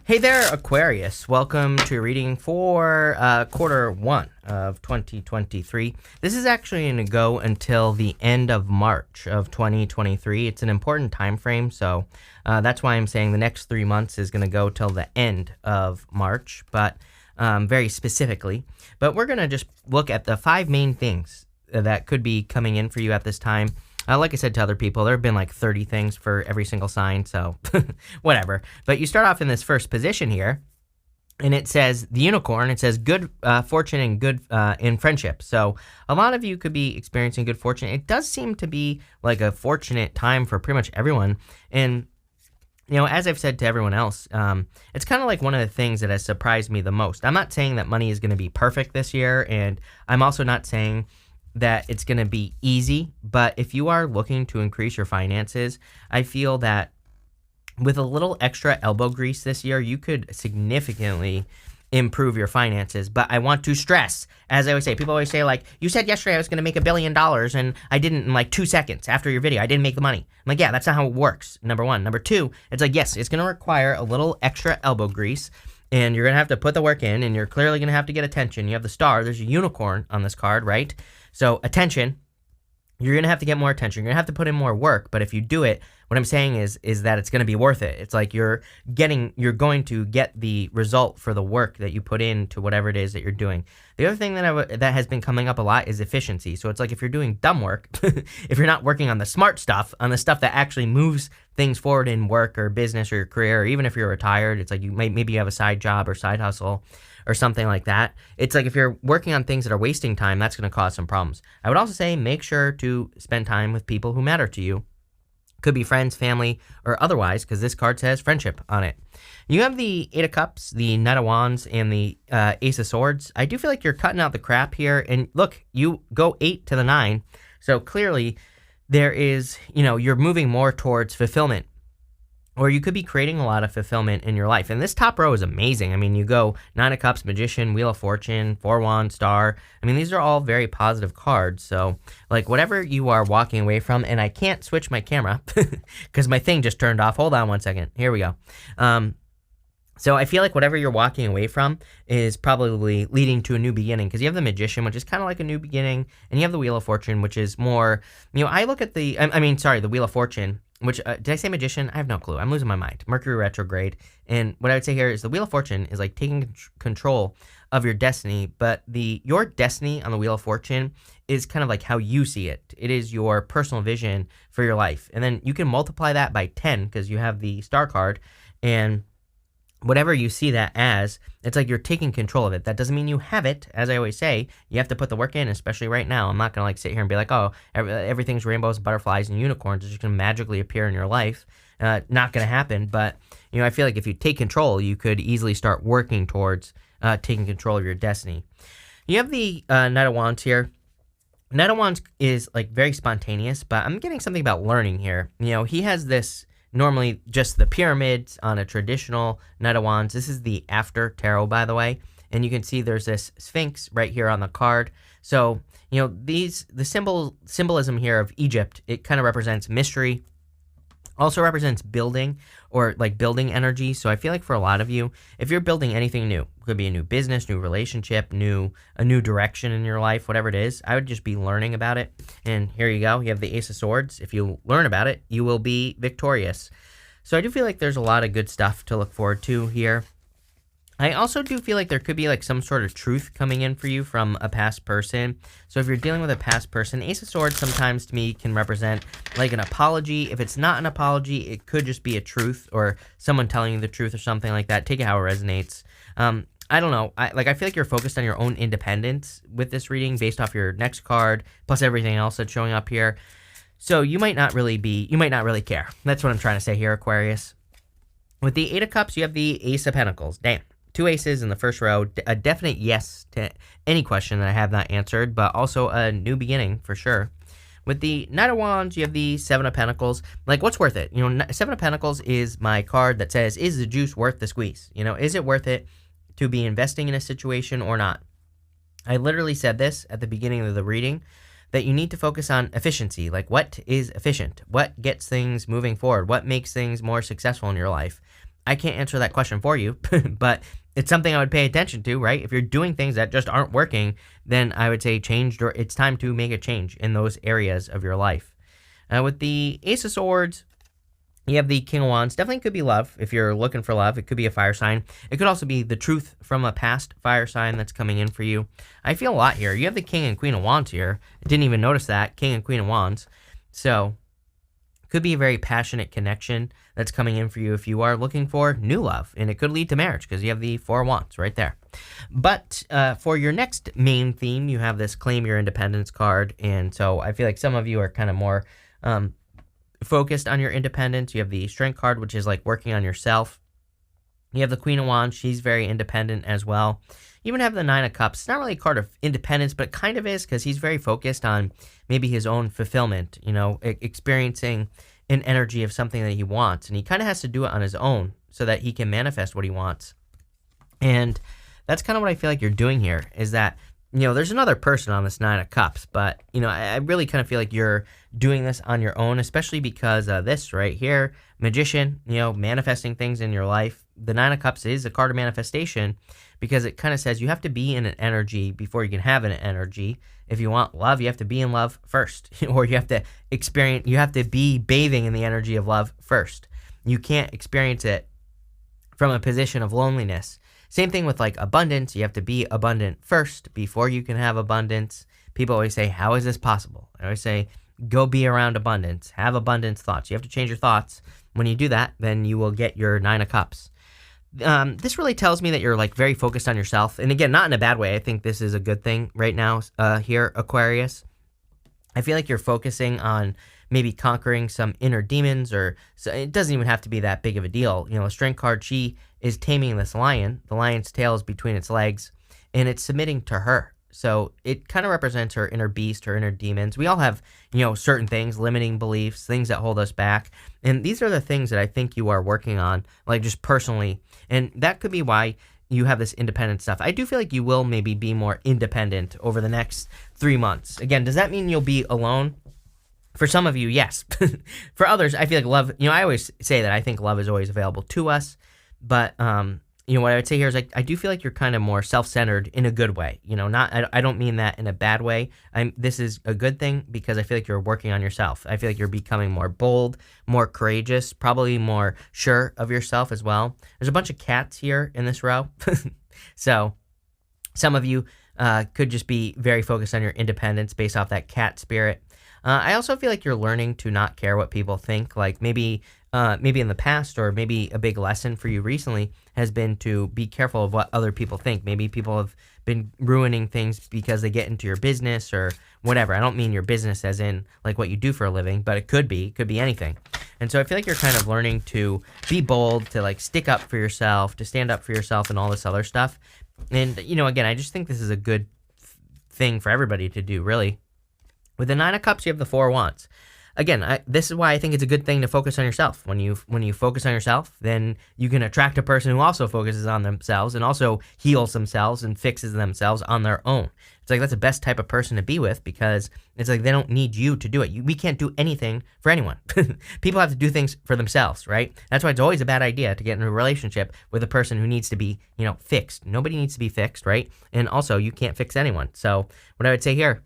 Hey there, Aquarius. Welcome to a reading for quarter one of 2023. This is actually going to go until the end of March of 2023. It's an important time frame, so that's why I'm saying the next 3 months is going to go till the end of March, but very specifically. But we're going to just look at the 5 main things that could be coming in for you at this time. Like I said to other people, there have been like 30 things for every single sign, so whatever. But you start off in this first position here, and it says the unicorn. It says good fortune and good in friendship. So a lot of you could be experiencing good fortune. It does seem to be like a fortunate time for pretty much everyone. And as I've said to everyone else, it's kind of like one of the things that has surprised me the most. I'm not saying that money is going to be perfect this year, and I'm also not saying that it's going to be easy, but if you are looking to increase your finances, I feel that with a little extra elbow grease this year, you could significantly improve your finances. But I want to stress, as I always say, people always say, like, you said yesterday I was going to make $1 billion, and I didn't in like 2 seconds after your video. I didn't make the money. I'm like, yeah, that's not how it works, number one. Number two, it's like, yes, it's going to require a little extra elbow grease, and you're going to have to put the work in, and you're clearly going to have to get attention. You have the star. There's a unicorn on this card, right? So attention, you're going to have to get more attention. You're going to have to put in more work. But if you do it, what I'm saying is that it's going to be worth it. It's like you're going to get the result for the work that you put into whatever it is that you're doing. The other thing that has been coming up a lot is efficiency. So it's like if you're doing dumb work, if you're not working on the smart stuff, on the stuff that actually moves things forward in work or business or your career, or even if you're retired, it's like maybe you have a side job or side hustle or something like that. It's like if you're working on things that are wasting time, that's going to cause some problems. I would also say make sure to spend time with people who matter to you. Could be friends, family, or otherwise, because this card says friendship on it. You have the 8 of Cups, the Knight of Wands, and the Ace of Swords. I do feel like you're cutting out the crap here. And look, you go 8 to the 9. So clearly there is, you're moving more towards fulfillment. Or you could be creating a lot of fulfillment in your life. And this top row is amazing. I mean, you go 9 of Cups, Magician, Wheel of Fortune, 4 Wands, Star. I mean, these are all very positive cards. So, like, whatever you are walking away from, and I can't switch my camera because my thing just turned off. Hold on one second. Here we go. So I feel like whatever you're walking away from is probably leading to a new beginning, because you have the Magician, which is kind of like a new beginning, and you have the Wheel of Fortune, which is more, I look at the Wheel of Fortune, which, did I say Magician? I have no clue. I'm losing my mind. Mercury retrograde. And what I would say here is the Wheel of Fortune is like taking control of your destiny, but your destiny on the Wheel of Fortune is kind of like how you see it. It is your personal vision for your life. And then you can multiply that by 10 because you have the star card, and whatever you see that as, it's like you're taking control of it. That doesn't mean you have it. As I always say, you have to put the work in, especially right now. I'm not going to like sit here and be like, oh, everything's rainbows, butterflies, and unicorns. It's just going to magically appear in your life. Not going to happen. But, I feel like if you take control, you could easily start working towards taking control of your destiny. You have the Knight of Wands here. Knight of Wands is like very spontaneous, but I'm getting something about learning here. He has this, normally just the pyramids on a traditional Knight of Wands. This is the after tarot, by the way. And you can see there's this Sphinx right here on the card. So, the symbolism here of Egypt, it kind of represents mystery, also represents building, or like building energy. So I feel like for a lot of you, if you're building anything new, it could be a new business, new relationship, a new direction in your life, whatever it is, I would just be learning about it. And here you go. You have the Ace of Swords. If you learn about it, you will be victorious. So I do feel like there's a lot of good stuff to look forward to here. I also do feel like there could be like some sort of truth coming in for you from a past person. So if you're dealing with a past person, Ace of Swords sometimes to me can represent like an apology. If it's not an apology, it could just be a truth or someone telling you the truth or something like that. Take it how it resonates. I don't know. I feel like you're focused on your own independence with this reading based off your next card, plus everything else that's showing up here. So you might not really care. That's what I'm trying to say here, Aquarius. With the 8 of Cups, you have the Ace of Pentacles. Damn. 2 aces in the first row, a definite yes to any question that I have not answered, but also a new beginning for sure. With the Knight of Wands, you have the 7 of Pentacles. Like, what's worth it? 7 of Pentacles is my card that says, is the juice worth the squeeze? Is it worth it to be investing in a situation or not? I literally said this at the beginning of the reading, that you need to focus on efficiency. Like, what is efficient? What gets things moving forward? What makes things more successful in your life? I can't answer that question for you, but it's something I would pay attention to, right? If you're doing things that just aren't working, then I would say it's time to make a change in those areas of your life. With the Ace of Swords, you have the King of Wands. Definitely could be love. If you're looking for love, it could be a fire sign. It could also be the truth from a past fire sign that's coming in for you. I feel a lot here. You have the King and Queen of Wands here. I didn't even notice that. King and Queen of Wands. So, could be a very passionate connection that's coming in for you if you are looking for new love. And it could lead to marriage because you have the Four of Wands right there. But for your next main theme, you have this Claim Your Independence card. And so I feel like some of you are kind of more focused on your independence. You have the Strength card, which is like working on yourself. You have the Queen of Wands. She's very independent as well. You even have the Nine of Cups. It's not really a card of independence, but it kind of is because he's very focused on maybe his own fulfillment, experiencing an energy of something that he wants. And he kind of has to do it on his own so that he can manifest what he wants. And that's kind of what I feel like you're doing here is that, there's another person on this Nine of Cups, but, I really kind of feel like you're doing this on your own, especially because this right here, Magician, manifesting things in your life. The Nine of Cups is a card of manifestation because it kind of says you have to be in an energy before you can have an energy. If you want love, you have to be in love first, or you have to be bathing in the energy of love first. You can't experience it from a position of loneliness. Same thing with like abundance. You have to be abundant first before you can have abundance. People always say, how is this possible? I always say, go be around abundance. Have abundance thoughts. You have to change your thoughts. When you do that, then you will get your Nine of Cups. This really tells me that you're like very focused on yourself. And again, not in a bad way. I think this is a good thing right now here, Aquarius. I feel like you're focusing on maybe conquering some inner demons, or so it doesn't even have to be that big of a deal. A Strength card, she is taming this lion. The lion's tail is between its legs, and it's submitting to her. So it kind of represents her inner beast, her inner demons. We all have, certain things, limiting beliefs, things that hold us back. And these are the things that I think you are working on, like just personally. And that could be why you have this independent stuff. I do feel like you will maybe be more independent over the next 3 months. Again, does that mean you'll be alone? For some of you, yes. For others, I feel like love, I always say that I think love is always available to us. But, what I would say here is like, I do feel like you're kind of more self-centered in a good way. I don't mean that in a bad way. This is a good thing because I feel like you're working on yourself. I feel like you're becoming more bold, more courageous, probably more sure of yourself as well. There's a bunch of cats here in this row. So some of you could just be very focused on your independence based off that cat spirit. I also feel like you're learning to not care what people think. Like maybe in the past, or maybe a big lesson for you recently has been to be careful of what other people think. Maybe people have been ruining things because they get into your business or whatever. I don't mean your business as in like what you do for a living, but it could be anything. And so I feel like you're kind of learning to be bold, to like stick up for yourself, to stand up for yourself and all this other stuff. And, again, I just think this is a good thing for everybody to do, really. With the Nine of Cups, you have the Four of Wands. Again, this is why I think it's a good thing to focus on yourself. When you focus on yourself, then you can attract a person who also focuses on themselves and also heals themselves and fixes themselves on their own. It's like that's the best type of person to be with because it's like they don't need you to do it. We can't do anything for anyone. People have to do things for themselves, right? That's why it's always a bad idea to get in a relationship with a person who needs to be, fixed. Nobody needs to be fixed, right? And also, you can't fix anyone. So what I would say here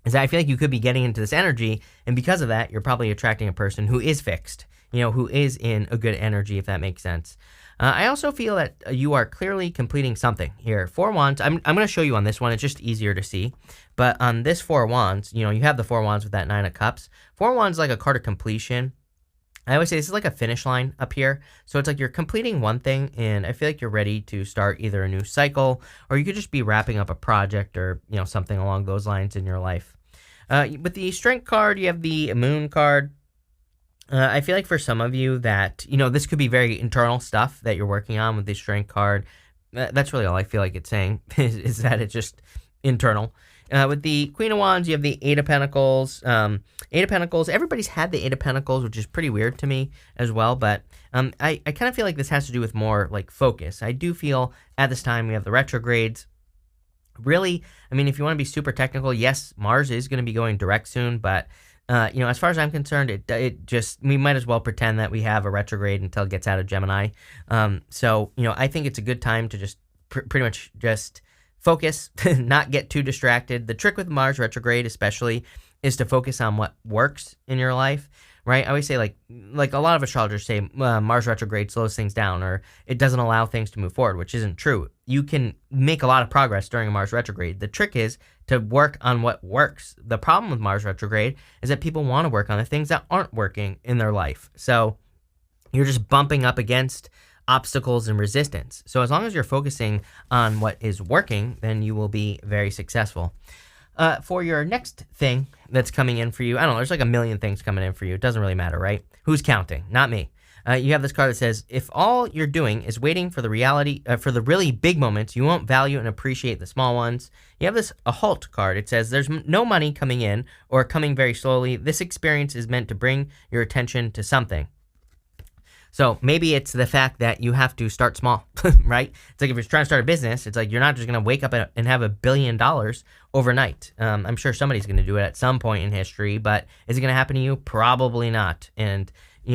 is that I feel like you could be getting into this energy, and because of that, you're probably attracting a person who is fixed, who is in a good energy, if that makes sense. I also feel that you are clearly completing something here. Four Wands, I'm going to show you on this one. It's just easier to see. But on this Four Wands, you have the Four Wands with that Nine of Cups. Four Wands is like a card of completion. I always say this is like a finish line up here. So it's like you're completing one thing, and I feel like you're ready to start either a new cycle, or you could just be wrapping up a project or, something along those lines in your life. With the Strength card, you have the Moon card. I feel like for some of you that, this could be very internal stuff that you're working on with the Strength card. That's really all I feel like it's saying, is that it's just internal. With the Queen of Wands, you have the Eight of Pentacles. Eight of Pentacles, everybody's had the Eight of Pentacles, which is pretty weird to me as well. But I kind of feel like this has to do with more like focus. I do feel at this time we have the retrogrades. Really, if you want to be super technical, yes, Mars is going to be going direct soon. But As far as I'm concerned, it just, we might as well pretend that we have a retrograde until it gets out of Gemini. I think it's a good time to just pretty much just focus, not get too distracted. The trick with Mars retrograde, especially, is to focus on what works in your life. Right? I always say, like a lot of astrologers say, Mars retrograde slows things down, or it doesn't allow things to move forward, which isn't true. You can make a lot of progress during a Mars retrograde. The trick is to work on what works. The problem with Mars retrograde is that people want to work on the things that aren't working in their life. So you're just bumping up against obstacles and resistance. So as long as you're focusing on what is working, then you will be very successful. For your next thing that's coming in for you, I don't know, there's like a million things coming in for you. It doesn't really matter, right? Who's counting? Not me. You have this card that says, if all you're doing is waiting for the really big moments, you won't value and appreciate the small ones. You have a halt card. It says, there's no money coming in or coming very slowly. This experience is meant to bring your attention to something. So maybe it's the fact that you have to start small, right? It's like if you're trying to start a business, it's like you're not just going to wake up and have $1 billion overnight. I'm sure somebody's going to do it at some point in history, but is it going to happen to you? Probably not. And,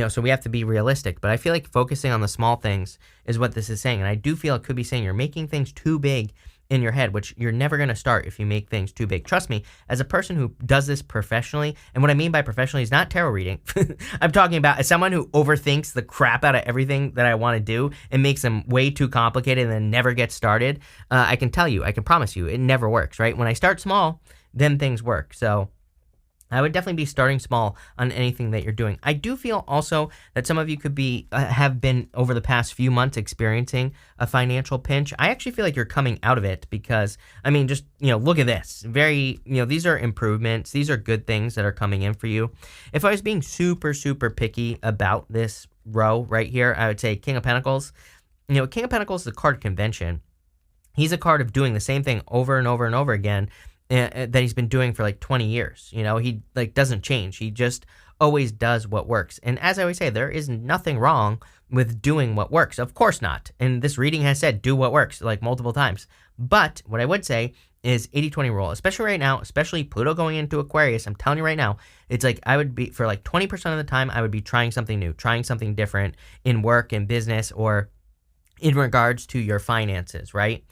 so we have to be realistic. But I feel like focusing on the small things is what this is saying. And I do feel it could be saying you're making things too big in your head, which you're never going to start if you make things too big. Trust me, as a person who does this professionally, and what I mean by professionally is not tarot reading. I'm talking about as someone who overthinks the crap out of everything that I want to do and makes them way too complicated and then never gets started. I can promise you, it never works, right? When I start small, then things work. So I would definitely be starting small on anything that you're doing. I do feel also that some of you could have been over the past few months experiencing a financial pinch. I actually feel like you're coming out of it because, look at this. These are improvements. These are good things that are coming in for you. If I was being super, super picky about this row right here, I would say King of Pentacles. King of Pentacles is the card convention. He's a card of doing the same thing over and over and over again that he's been doing for like 20 years. He doesn't change. He just always does what works. And as I always say, there is nothing wrong with doing what works. Of course not. And this reading has said, do what works, like multiple times. But what I would say is 80-20 rule, especially right now, especially Pluto going into Aquarius. I'm telling you right now, it's like I would be, for like 20% of the time, I would be trying something new, trying something different in work and business or in regards to your finances, right?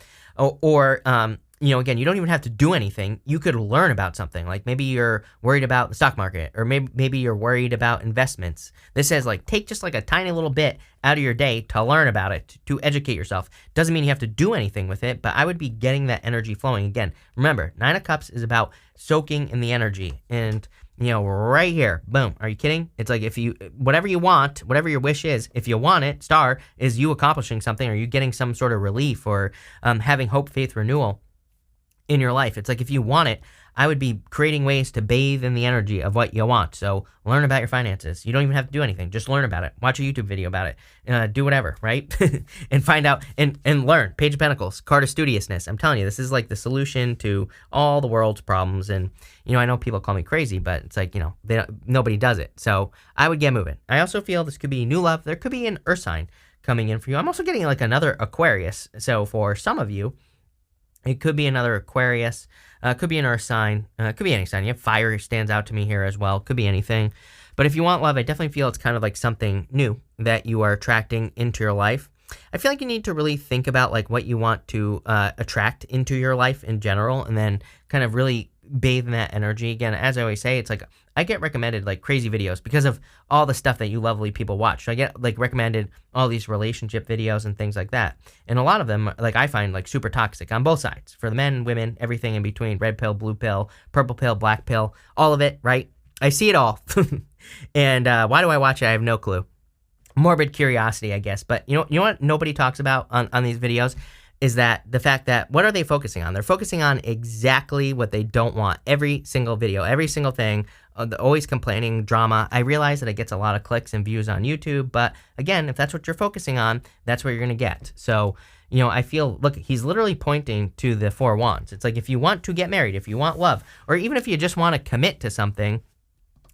Again, you don't even have to do anything. You could learn about something. Like maybe you're worried about the stock market, or maybe you're worried about investments. This says take just like a tiny little bit out of your day to learn about it, to educate yourself. Doesn't mean you have to do anything with it, but I would be getting that energy flowing. Again, remember, 9 of Cups is about soaking in the energy. And, right here, boom. Are you kidding? It's like whatever you want, whatever your wish is, if you want it, star, is you accomplishing something, or you getting some sort of relief, or having hope, faith, renewal in your life. It's like if you want it, I would be creating ways to bathe in the energy of what you want. So learn about your finances. You don't even have to do anything. Just learn about it. Watch a YouTube video about it. Do whatever, right? And find out and learn. Page of Pentacles, card of studiousness. I'm telling you, this is like the solution to all the world's problems. And, I know people call me crazy, but it's like, nobody does it. So I would get moving. I also feel this could be new love. There could be an Earth sign coming in for you. I'm also getting like another Aquarius. So for some of you, it could be another Aquarius, could be an Earth sign, could be any sign. You have fire stands out to me here as well. Could be anything. But if you want love, I definitely feel it's kind of like something new that you are attracting into your life. I feel like you need to really think about like what you want to attract into your life in general, and then kind of really bathe in that energy. Again, as I always say, it's like I get recommended like crazy videos because of all the stuff that you lovely people watch. So I get like recommended all these relationship videos and things like that. And a lot of them, like I find like super toxic on both sides, for the men, women, everything in between, red pill, blue pill, purple pill, black pill, all of it, right? I see it all. And why do I watch it? I have no clue. Morbid curiosity, I guess. But you know what nobody talks about on these videos is that the fact that what are they focusing on? They're focusing on exactly what they don't want. Every single video, every single thing, always complaining, drama. I realize that it gets a lot of clicks and views on YouTube, but again, if that's what you're focusing on, that's what you're going to get. So, I feel, look, he's literally pointing to the 4 wands. It's like if you want to get married, if you want love, or even if you just want to commit to something,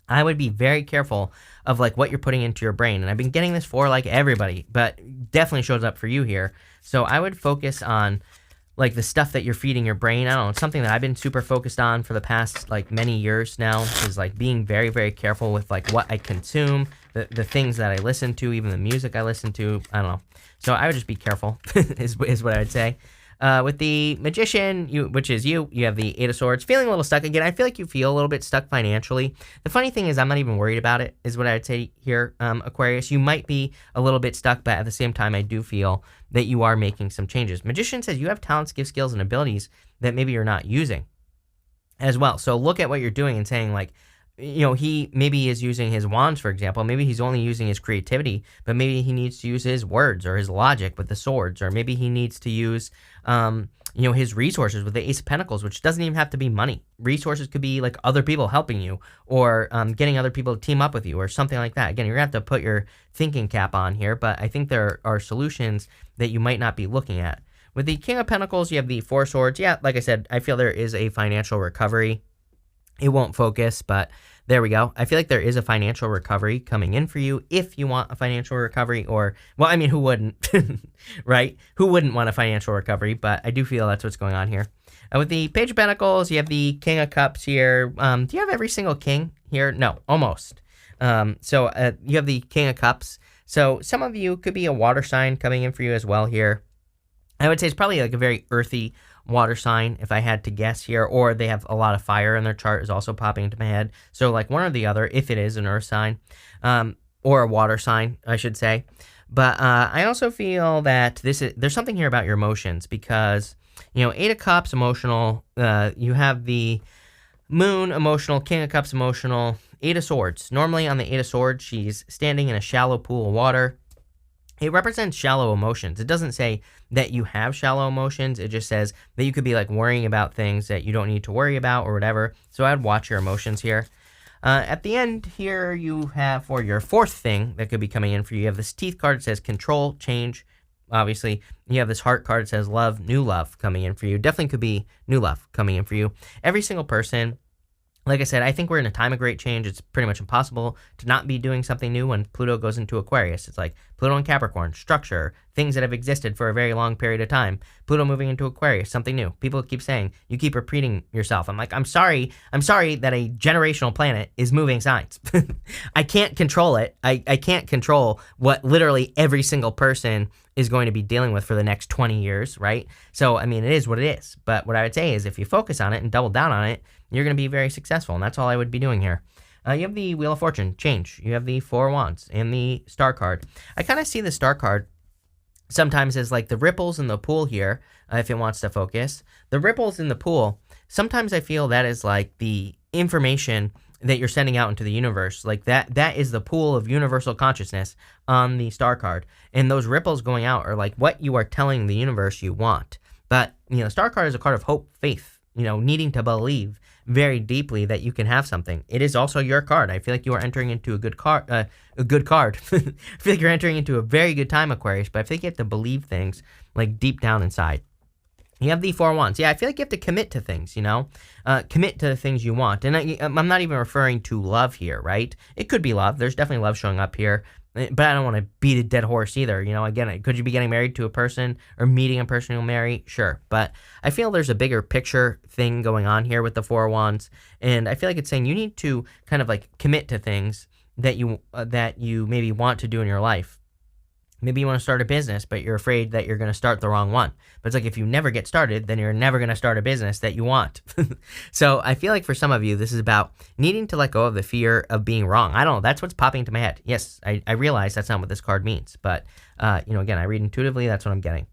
I would be very careful of like what you're putting into your brain. And I've been getting this for like everybody, but definitely shows up for you here. So I would focus on like the stuff that you're feeding your brain. I don't know. It's something that I've been super focused on for the past like many years now, is like being very, very careful with like what I consume, the things that I listen to, even the music I listen to. I don't know. So I would just be careful is what I would say. With the Magician, which is you have the Eight of Swords, feeling a little stuck again. I feel like you feel a little bit stuck financially. The funny thing is I'm not even worried about it, is what I would say here, Aquarius. You might be a little bit stuck, but at the same time, I do feel that you are making some changes. Magician says you have talents, gifts, skills, and abilities that maybe you're not using as well. So look at what you're doing and saying like, he maybe is using his wands, for example. Maybe he's only using his creativity, but maybe he needs to use his words or his logic with the swords, or maybe he needs to use, his resources with the Ace of Pentacles, which doesn't even have to be money. Resources could be like other people helping you, or getting other people to team up with you, or something like that. Again, you're gonna have to put your thinking cap on here, but I think there are solutions that you might not be looking at. With the King of Pentacles, you have the Four Swords. Yeah, like I said, I feel there is a financial recovery. It won't focus, but there we go. I feel like there is a financial recovery coming in for you if you want a financial recovery, or, well, I mean, who wouldn't, right? Who wouldn't want a financial recovery? But I do feel that's what's going on here. With the Page of Pentacles, you have the King of Cups here. Do you have every single king here? No, almost. So you have the King of Cups. So some of you could be a water sign coming in for you as well here. I would say it's probably like a very earthy water sign, if I had to guess here, or they have a lot of fire in their chart is also popping into my head. So like one or the other, if it is an earth sign, or a water sign, I should say. But I also feel that there's something here about your emotions, because, Eight of Cups, emotional, you have the Moon, emotional, King of Cups, emotional, Eight of Swords. Normally on the Eight of Swords, she's standing in a shallow pool of water. It represents shallow emotions. It doesn't say that you have shallow emotions. It just says that you could be like worrying about things that you don't need to worry about or whatever. So I'd watch your emotions here. At the end here, you have for your fourth thing that could be coming in for you, you have this Teeth card that says control, change. Obviously, you have this Heart card that says love, new love coming in for you. Definitely could be new love coming in for you. Every single person. Like I said, I think we're in a time of great change. It's pretty much impossible to not be doing something new when Pluto goes into Aquarius. It's like Pluto and Capricorn, structure, things that have existed for a very long period of time. Pluto moving into Aquarius, something new. People keep saying, you keep repeating yourself. I'm like, I'm sorry that a generational planet is moving signs. I can't control it. I can't control what literally every single person is going to be dealing with for the next 20 years, right? So, I mean, it is what it is. But what I would say is if you focus on it and double down on it, you're going to be very successful, and that's all I would be doing here. You have the Wheel of Fortune, change. You have the Four of Wands and the Star card. I kind of see the Star card sometimes as like the ripples in the pool here, if it wants to focus. The ripples in the pool, sometimes I feel that is like the information that you're sending out into the universe. Like that is the pool of universal consciousness on the Star card. And those ripples going out are like what you are telling the universe you want. But, Star card is a card of hope, faith, needing to believe very deeply that you can have something. It is also your card. I feel like you are entering into a good card. I feel like you're entering into a very good time, Aquarius, but I think you have to believe things like deep down inside. You have the Four of Wands. Yeah, I feel like you have to commit to things, commit to the things you want. And I'm not even referring to love here, right? It could be love. There's definitely love showing up here. But I don't want to beat a dead horse either. Again, could you be getting married to a person or meeting a person you'll marry? Sure. But I feel there's a bigger picture thing going on here with the Four of Wands. And I feel like it's saying you need to kind of like commit to things that you maybe want to do in your life. Maybe you want to start a business, but you're afraid that you're going to start the wrong one. But it's like if you never get started, then you're never going to start a business that you want. So I feel like for some of you, this is about needing to let go of the fear of being wrong. I don't know. That's what's popping into my head. Yes, I realize that's not what this card means. But, again, I read intuitively. That's what I'm getting.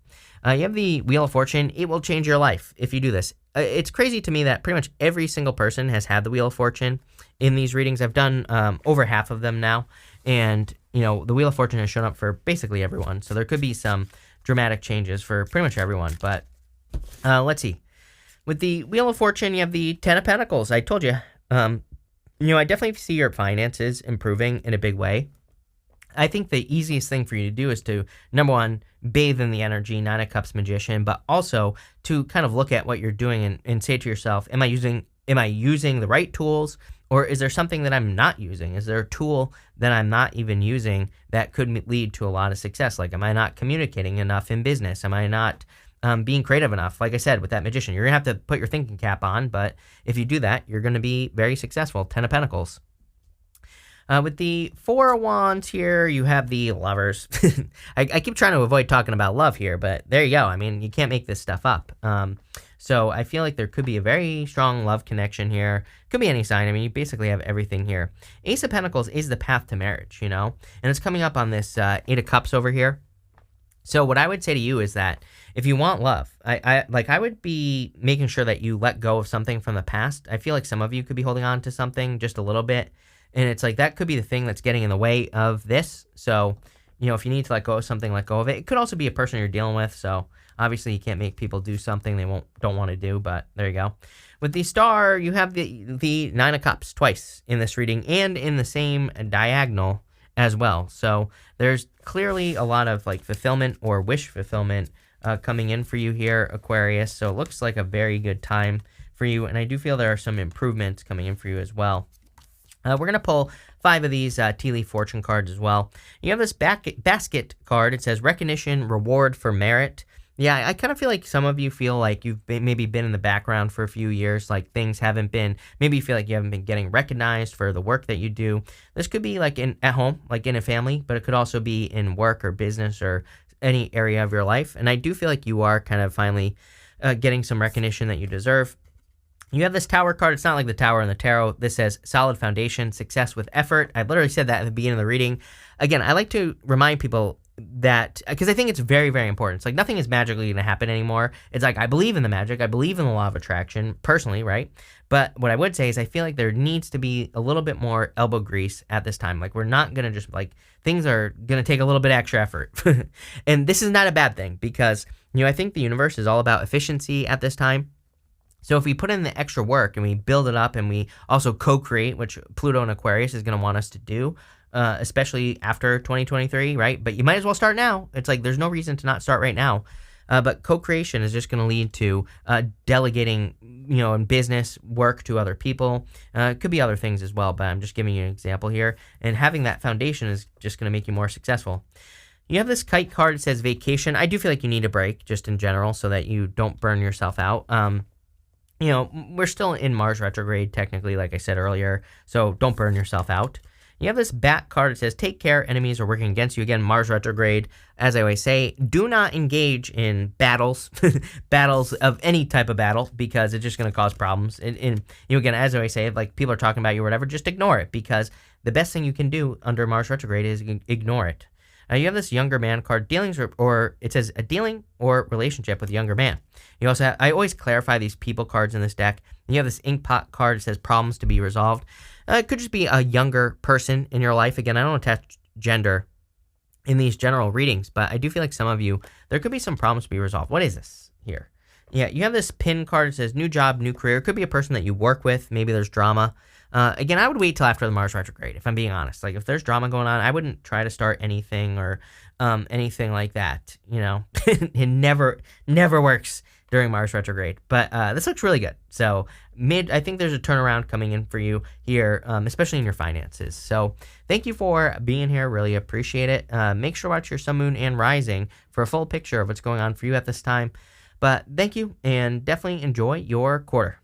You have the Wheel of Fortune. It will change your life if you do this. It's crazy to me that pretty much every single person has had the Wheel of Fortune in these readings. I've done over half of them now. And, the Wheel of Fortune has shown up for basically everyone. So there could be some dramatic changes for pretty much everyone. But let's see. With the Wheel of Fortune, you have the Ten of Pentacles. I told you. I definitely see your finances improving in a big way. I think the easiest thing for you to do is to, number one, bathe in the energy, Nine of Cups Magician, but also to kind of look at what you're doing and say to yourself, am I using the right tools? Or is there something that I'm not using? Is there a tool that I'm not even using that could lead to a lot of success? Like, am I not communicating enough in business? Am I not, being creative enough. Like I said, with that magician, you're going to have to put your thinking cap on, but if you do that, you're going to be very successful. 10 of Pentacles. With the Four of Wands here, you have the Lovers. I keep trying to avoid talking about love here, but there you go. I mean, you can't make this stuff up. So I feel like there could be a very strong love connection here. Could be any sign. I mean, you basically have everything here. Ace of Pentacles is the path to marriage, you know? And it's coming up on this Eight of Cups over here. So what I would say to you is that if you want love, I would be making sure that you let go of something from the past. I feel like some of you could be holding on to something just a little bit. And it's like that could be the thing that's getting in the way of this. So, you know, if you need to let go of something, let go of it. It could also be a person you're dealing with. So obviously you can't make people do something they don't want to do, but there you go. With the Star, you have the Nine of Cups twice in this reading and in the same diagonal as well. So there's clearly a lot of like fulfillment or wish fulfillment coming in for you here, Aquarius. So it looks like a very good time for you. And I do feel there are some improvements coming in for you as well. We're going to pull 5 of these Tea Leaf Fortune cards as well. You have this basket card. It says recognition, reward for merit. Yeah, I kind of feel like some of you feel like you've maybe been in the background for a few years, like things haven't been, maybe you feel like you haven't been getting recognized for the work that you do. This could be like at home, like in a family, but it could also be in work or business or any area of your life. And I do feel like you are kind of finally getting some recognition that you deserve. You have this Tower card. It's not like the Tower in the tarot. This says solid foundation, success with effort. I literally said that at the beginning of the reading. Again, I like to remind people that, because I think it's very, very important. It's like nothing is magically going to happen anymore. It's like I believe in the magic. I believe in the law of attraction, personally, right? But what I would say is I feel like there needs to be a little bit more elbow grease at this time. Like we're not going to just like, things are going to take a little bit extra effort. And this is not a bad thing because, you know, I think the universe is all about efficiency at this time. So if we put in the extra work and we build it up and we also co-create, which Pluto and Aquarius is going to want us to do, especially after 2023, right? But you might as well start now. It's like there's no reason to not start right now. But co-creation is just going to lead to delegating, you know, in business work to other people. It could be other things as well, but I'm just giving you an example here. And having that foundation is just going to make you more successful. You have this Kite card. It says vacation. I do feel like you need a break just in general so that you don't burn yourself out. You know, we're still in Mars retrograde, technically, like I said earlier, so don't burn yourself out. You have this Bat card. It says, take care, enemies are working against you. Again, Mars retrograde, as I always say, do not engage in battles, battles of any type of battle, because it's just going to cause problems. And, you know, again, as I always say, like people are talking about you or whatever, just ignore it, because the best thing you can do under Mars retrograde is ignore it. You have this Younger Man card, dealings, or it says a dealing or relationship with a younger man. You also have, I always clarify these people cards in this deck. And you have this Inkpot card. It says problems to be resolved. It could just be a younger person in your life. Again, I don't attach gender in these general readings, but I do feel like some of you, there could be some problems to be resolved. What is this here? Yeah, you have this pin card. It says new job, new career. It could be a person that you work with. Maybe there's drama. Again, I would wait till after the Mars retrograde, if I'm being honest. Like, if there's drama going on, I wouldn't try to start anything or anything like that, you know. It never works during Mars retrograde. But this looks really good. So, I think there's a turnaround coming in for you here, especially in your finances. So, thank you for being here. Really appreciate it. Make sure to watch your Sun, Moon, and Rising for a full picture of what's going on for you at this time. But thank you, and definitely enjoy your quarter.